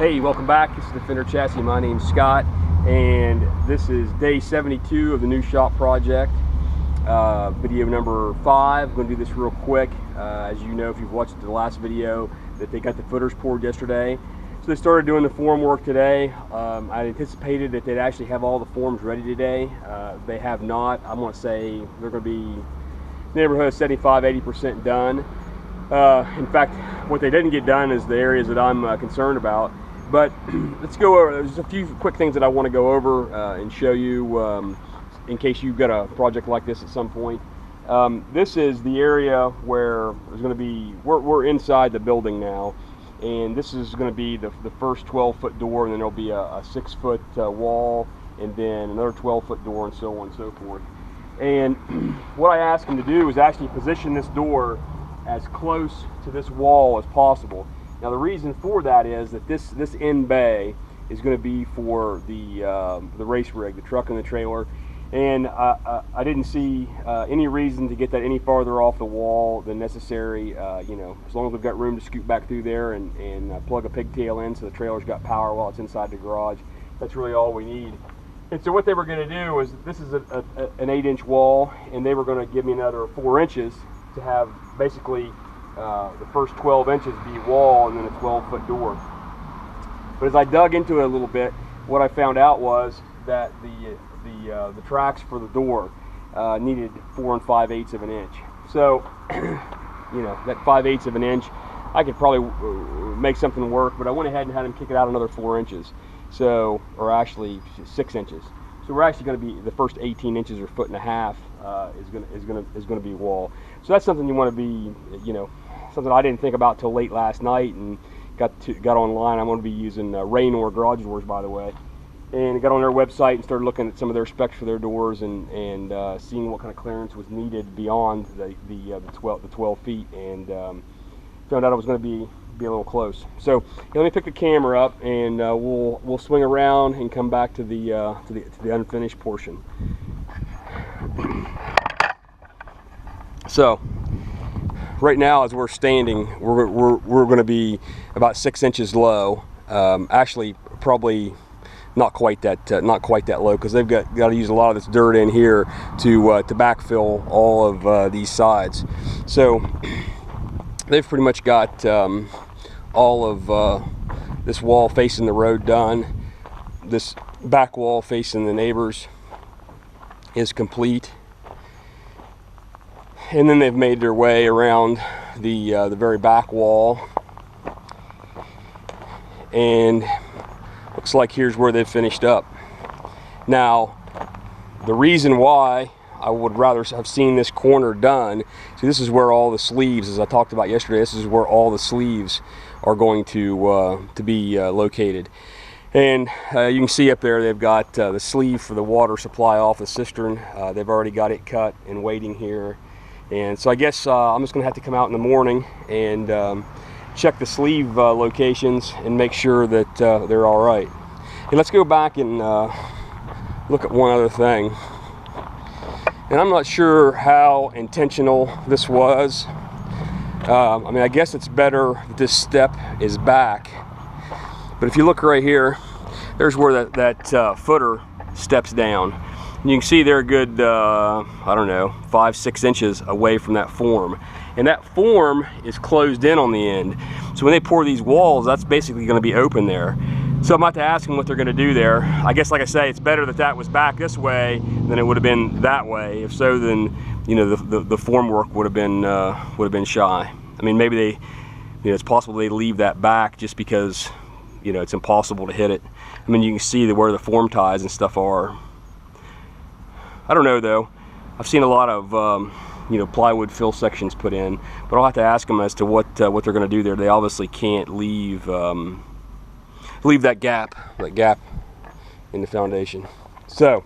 Hey, welcome back. This is Defender Chassis. My name's Scott, and this is day 72 of the new shop project. Video number 5. I'm going to do this real quick. As you know, if you've watched the last video, that they got the footers poured yesterday. So they started doing the form work today. I anticipated that they'd actually have all the forms ready today. They have not. I'm going to say they're going to be in the neighborhood of 75–80% done. In fact, what they didn't get done is the areas that I'm concerned about. But let's go over, there's a few quick things that I want to go over and show you in case you've got a project like this at some point. This is the area where there's going to be, we're inside the building now, and this is going to be the first 12-foot door, and then there'll be a 6-foot wall, and then another 12-foot door, and so on and so forth. And what I asked them to do is actually position this door as close to this wall as possible. Now the reason for that is that this end bay is going to be for the race rig, the truck and the trailer, and I didn't see any reason to get that any farther off the wall than necessary. You know, as long as we've got room to scoot back through there and plug a pigtail in so the trailer's got power while it's inside the garage, that's really all we need. And so what they were going to do is, this is an 8-inch wall, and they were going to give me another 4 inches to have basically the first 12 inches be wall and then a 12-foot door. But as I dug into it a little bit, what I found out was that the tracks for the door needed 4 5/8 of an inch. So, you know, that 5/8 of an inch, I could probably make something work, but I went ahead and had them kick it out another 4 inches. So, or actually 6 inches. So we're actually going to be, the first 18 inches or 1.5 feet is going to be wall. So that's something you want to be, you know, something I didn't think about till late last night, and got online. I'm going to be using Raynor garage doors, by the way, and got on their website and started looking at some of their specs for their doors and seeing what kind of clearance was needed beyond the 12 feet, and found out it was going to be a little close. So let me pick the camera up, and we'll swing around and come back to the unfinished portion. So right now, as we're standing, we're going to be about 6 inches low. Actually, probably not quite that low, because they've got to use a lot of this dirt in here to backfill all of these sides. So they've pretty much got all of this wall facing the road done. This back wall facing the neighbors is complete, and then they've made their way around the very back wall, and looks like here's where they've finished up. Now, the reason why I would rather have seen this corner done, see, this is where all the sleeves, as I talked about yesterday, this is where all the sleeves are going to be located. And you can see up there they've got the sleeve for the water supply off the cistern. They've already got it cut and waiting here. And so I guess I'm just going to have to come out in the morning and check the sleeve locations and make sure that they're all right. And let's go back and look at one other thing. And I'm not sure how intentional this was. I mean, I guess it's better that this step is back. But if you look right here, there's where that footer steps down. And you can see they're a good, I don't know, 5–6 inches away from that form. And that form is closed in on the end. So when they pour these walls, that's basically going to be open there. So I'm about to ask them what they're going to do there. I guess, like I say, it's better that was back this way than it would have been that way. If so, then, you know, the form work would have been shy. I mean, maybe they, you know, it's possible they leave that back just because, you know, it's impossible to hit it. I mean, you can see where the form ties and stuff are. I don't know though. I've seen a lot of you know, plywood fill sections put in, but I'll have to ask them as to what they're going to do there. They obviously can't leave that gap in the foundation. So,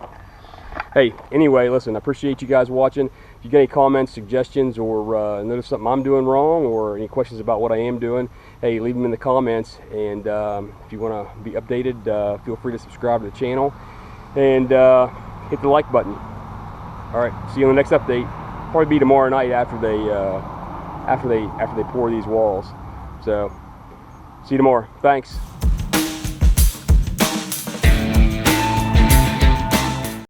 hey, anyway, listen, I appreciate you guys watching. If you got any comments, suggestions, or notice something I'm doing wrong, or any questions about what I am doing, hey, leave them in the comments. And if you want to be updated, feel free to subscribe to the channel and hit the like button. All right, see you on the next update. Probably be tomorrow night after they pour these walls. So, see you tomorrow. Thanks.